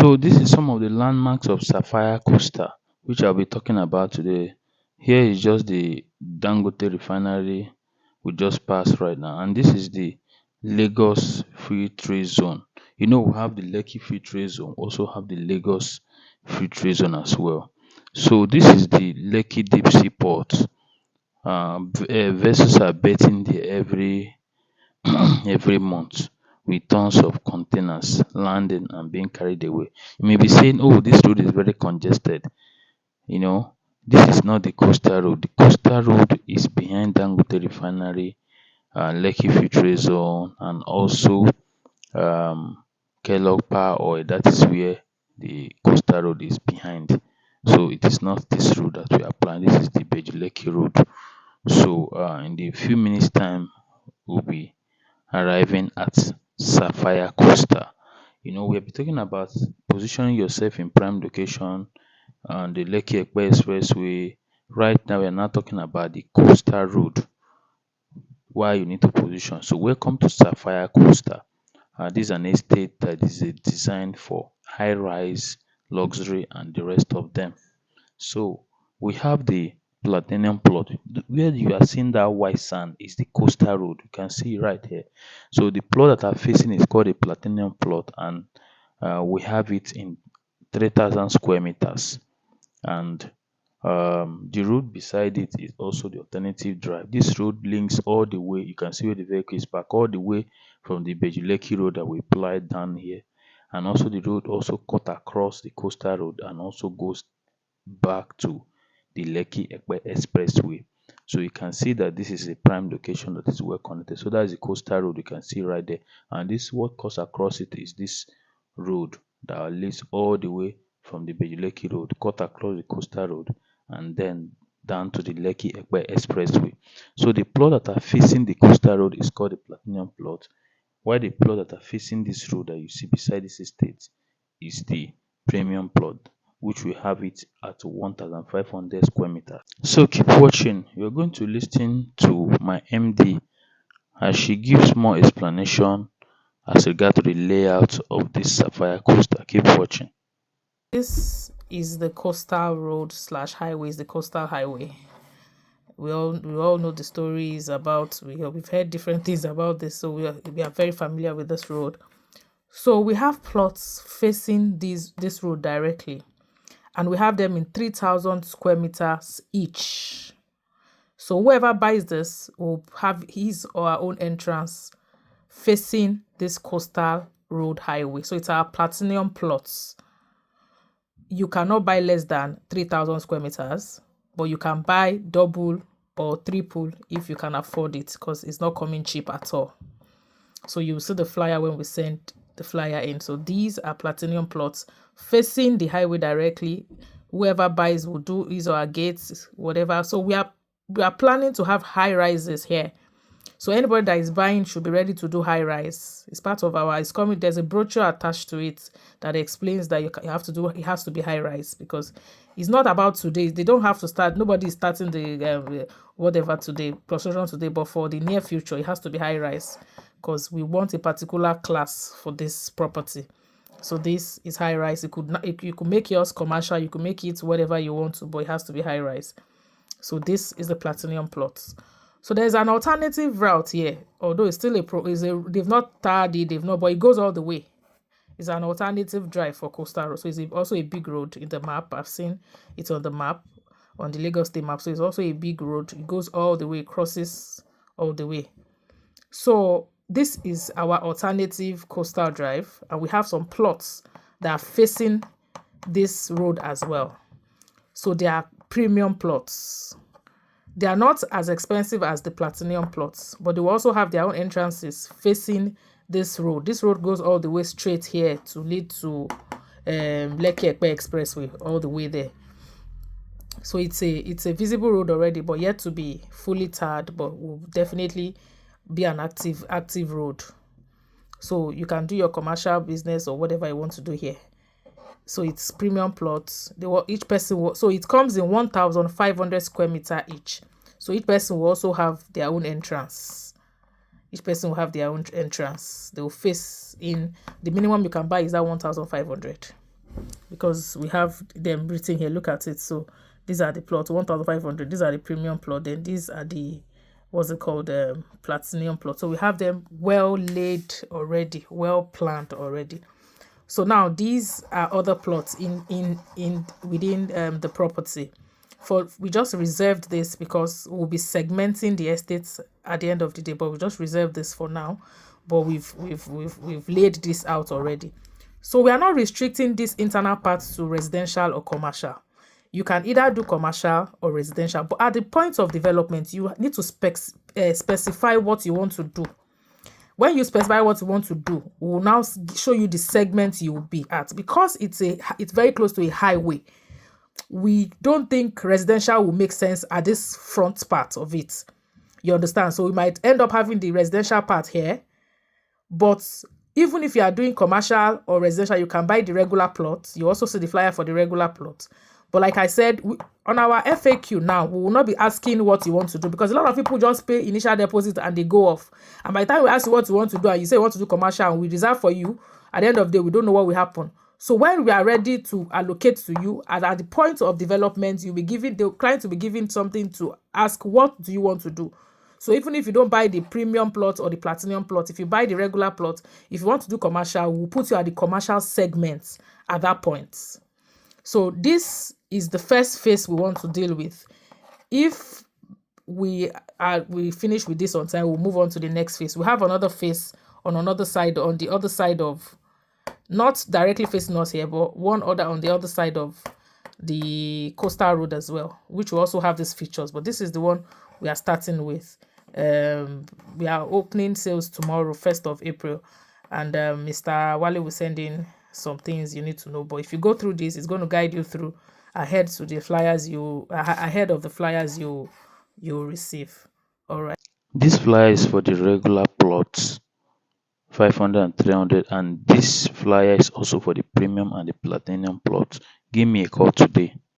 So this is some of the landmarks of Sapphire Costa, which I'll be talking about today. Here is just the Dangote refinery we just passed right now, and this is the Lagos Free Trade Zone. We have the Lekki Free Trade Zone, also have the Lagos Free Trade Zone as well. So this is the Lekki Deep Sea Port. Vessels are betting there every month with tons of containers landing and being carried away. You may be saying, oh, this road is very congested. You know, this is not the coastal road. The coastal road is behind Dangote Refinery, Lekki Future Zone, and also Kellogg Power Oil. That is where the coastal road is behind. So it is not this road that we are planning. This is the Ibeju-Lekki road. So in the few minutes time, we'll be arriving at Sapphire Costa. We'll be talking about positioning yourself in prime location on the Lekki Ekpe Expressway. Right now, we're not talking about the coastal road why you need to position. So, welcome to Sapphire Costa. This is an estate that is designed for high rise, luxury, and the rest of them. So, we have the platinum plot. Where you are seeing that white sand is the coastal road. You can see it right here. So the plot that I'm facing is called a platinum plot, and we have it in 3,000 square meters. And the road beside it is also the alternative drive. This road links all the way. You can see where the vehicle is parked, all the way from the Ibeju-Lekki road that we applied down here, and also the road also cut across the coastal road and also goes back to the Lekki Ekpe Expressway. So you can see that this is a prime location that is well connected. So that is the coastal road you can see right there. And this what cuts across it is this road that leads all the way from the Ibeju-Lekki road, cut across the coastal road, and then down to the Lekki Ekpe Expressway. So the plot that are facing the coastal road is called the Platinum plot, while the plot that are facing this road that you see beside this estate is the Premium plot, which we have it at 1,500 square meters. So keep watching. You're going to listen to my MD as she gives more explanation as regard to the layout of this Sapphire Coaster. Keep watching. This is the coastal road slash highway, is the coastal highway. We all know the stories about, we've heard different things about this, so we are very familiar with this road. So we have plots facing this road directly, and we have them in 3,000 square meters each. So whoever buys this will have his or her own entrance facing this coastal road highway. So it's our platinum plots. You cannot buy less than 3,000 square meters, but you can buy double or triple if you can afford it, because it's not coming cheap at all. So you see the flyer when we send the flyer in. So these are platinum plots facing the highway directly. Whoever buys will do his or her gates, whatever. So we are planning to have high rises here. So anybody that is buying should be ready to do high rise. It's part of it's coming. There's a brochure attached to it that explains that you have to do. It has to be high rise, because it's not about today. They don't have to start. Nobody is starting the whatever today, construction today, but for the near future, it has to be high rise, because we want a particular class for this property. So this is high rise. You could make yours commercial. You could make it whatever you want to, but it has to be high rise. So this is the platinum plots. So there's an alternative route here, although it's still they've not tarred it, but it goes all the way. It's an alternative drive for coastal road. So it's also a big road in the map. I've seen it on the map, on the Lagos State map. So it's also a big road. It goes all the way, crosses all the way. So this is our alternative coastal drive, and we have some plots that are facing this road as well. So they are premium plots. They are not as expensive as the platinum plots, but they will also have their own entrances facing this road. This road goes all the way straight here to lead to Lekki Ekpe Expressway, all the way there. So it's a visible road already, but yet to be fully tarred, but will definitely be an active road. So you can do your commercial business or whatever you want to do here. So it's premium plots. Each person so it comes in 1,500 square meter each. So each person will also have their own entrance. Each person will have their own entrance. They will face in, the minimum you can buy is that 1,500. because we have them written here. Look at it. So these are the plot 1,500. These are the premium plot. Then these are the, what's it called, platinum plot. So we have them well laid already, well planned already. So now these are other plots in within the property. For we just reserved this because we'll be segmenting the estates at the end of the day, but we just reserved this for now. But we've laid this out already. So we are not restricting this internal part to residential or commercial. You can either do commercial or residential, but at the point of development, you need to specify what you want to do. When you specify what you want to do, we will now show you the segment you will be at. Because it's very close to a highway, we don't think residential will make sense at this front part of it. You understand? So we might end up having the residential part here, but even if you are doing commercial or residential, you can buy the regular plot. You also see the flyer for the regular plot. But like I said, on our FAQ now, we will not be asking what you want to do, because a lot of people just pay initial deposit and they go off. And by the time we ask you what you want to do and you say you want to do commercial and we reserve for you, at the end of the day, we don't know what will happen. So when we are ready to allocate to you, and at the point of development, you'll be given, the client will be given something to ask, what do you want to do? So even if you don't buy the premium plot or the platinum plot, if you buy the regular plot, if you want to do commercial, we'll put you at the commercial segments at that point. So this is the first phase we want to deal with. If we finish with this on time, we'll move on to the next phase. We have another phase on another side, on the other side of, not directly facing us here, but one other on the other side of the coastal road as well, which will also have these features. But this is the one we are starting with. We are opening sales tomorrow, 1st of April, and Mr. Wale will send in some things you need to know. But if you go through this, it's going to guide you through ahead to the flyers ahead of the flyers you receive. All right. This flyer is for the regular plots, 500 and 300, and this flyer is also for the premium and the platinum plots. Give me a call today.